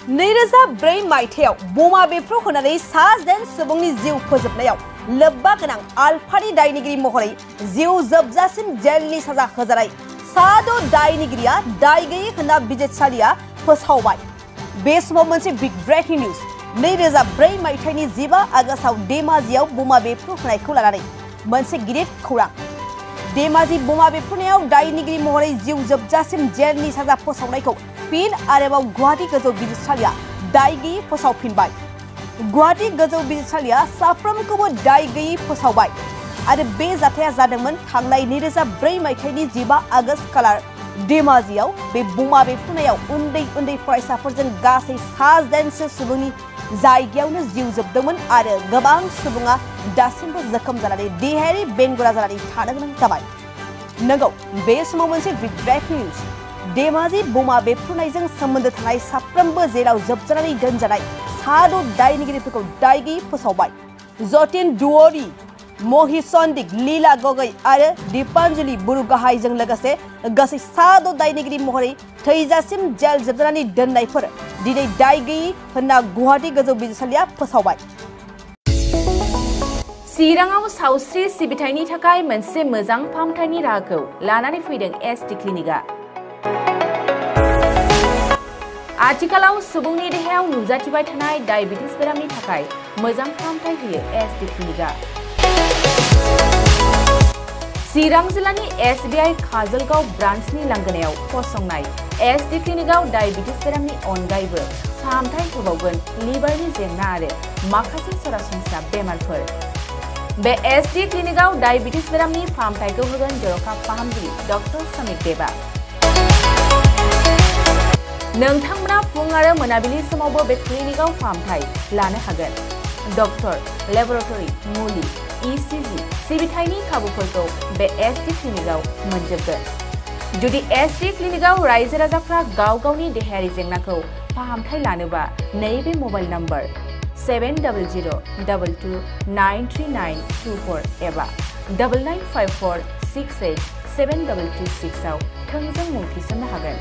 2004 मायथाइयाव बमा बेफ्रु होनानै सा-10 सुबुंनि जिउ फोजोबनायाव लोब्बा गोनां आल्फानि दायनिगिरि महरै जिउ जोबजासिम जेलनि साजा होजानाय साद' दायनिगिरिया दाय गैयै होनना बिजिरसालिया फोसावबाय। बे समाव मोनसे बिग ब्रेकिं निउज 2004 मायथाइनि 15 आगस्टआव धेमाजियाव बमा बेफ्रु होनायखौ लानानै मोनसे गिदिर खौरां। धेमाजि बमा बेफ्रुनायाव दायनिगिरि महरै जिउ जोबजासिम जेलनि साजा फोसावनायखौ फिन आरोबाव गुवाहाटी गोजौ बिजिरसालिया दाय गैयै फोसावफिनबाय। गुवाहाटी गोजौ बिजिरसालिया साफ्रोमखौबो दाय गैयै फोसावबाय आरो बे जाथाया जादोंमोन थांनाय 2004 मायथाइनि 15 आगस्ट खालार धेमाजियाव बे बमा बेफ्रुनायाव उन्दै फरायसाफोरजों गासै सा-10 सुबुंनि जायगायावनो जिउ जोबदोंमोन आरो गोबां सुबुङा दासिमबो जखम जानानै देहायारि बेंगुरा जानानै थानो गोनां जाबाय। नंगौ, बे समाव मोनसे बिग ब्रेकिं निउज। धेमाजि बमा बेफ्रुनायजों सोमोन्दो थानाय साफ्रोमबो जेराव जोबजानानै दोनजानाय साद' दायनिगिरिफोरखौ दाय गैयै फोसावबाय। जतिन दुवारी, महिसन्दिक, लीला गगৈ आरो दीपांजलि बरुगाहायजों लोगोसे गासै साद' दायनिगिरि महरै थैजासिम जेल जोबजानानै दोननायफोर दिनै दाय गैयै होनना गुवाहाटी गोजौ बिजिरसालिया फोसावबाय। चिराङाव सावस्रि सिबिथायनि थाखाय मोनसे मोजां फाहामथायनि राहाखौ लानानै फैदों एसटि क्लिनिकआ। आथिखालाव सुबुंनि देहायाव नुजाथिबाय थानाय डायबिटिस बेरामनि थाखाय मोजां फाहामथाय होयो एसटि क्लिनिकआ। चिरां जिल्लानि SBI काजलगाव ब्रान्चनि लांगोनायाव फसंनाय एसटि क्लिनिकआव डायबिटिस बेरामनि अनगायैबो फाहामथाय होबावगोन लिभारनि जेंना आरो माखासे सरासनस्रा बेमारफोर। बे एसटि क्लिनिकआव डायबिटिस बेरामनि फाहामथायखौ होगोन जर'खा फाहामगिरि डक्टर समिक देबा। नोंथांमोना फुं आरो मोनाबिलि समावबो बे क्लिनिकआव फाहामथाय लानो हागोन। डक्टर, लेबरेटरि, मुलि, ECG सिबिथायनि खाबुफोरखौ बे एसटि क्लिनिकआव मोनजोबगोन। जुदि एसटि क्लिनिकआव रायजो राजाफ्रा गाव गावनि देहायारि जेंनाखौ फाहामथाय लानोबा नैबे मबाइल नम्बर 7002293924 एबा 9954687226 आव थोंजों मुं थिसननो हागोन।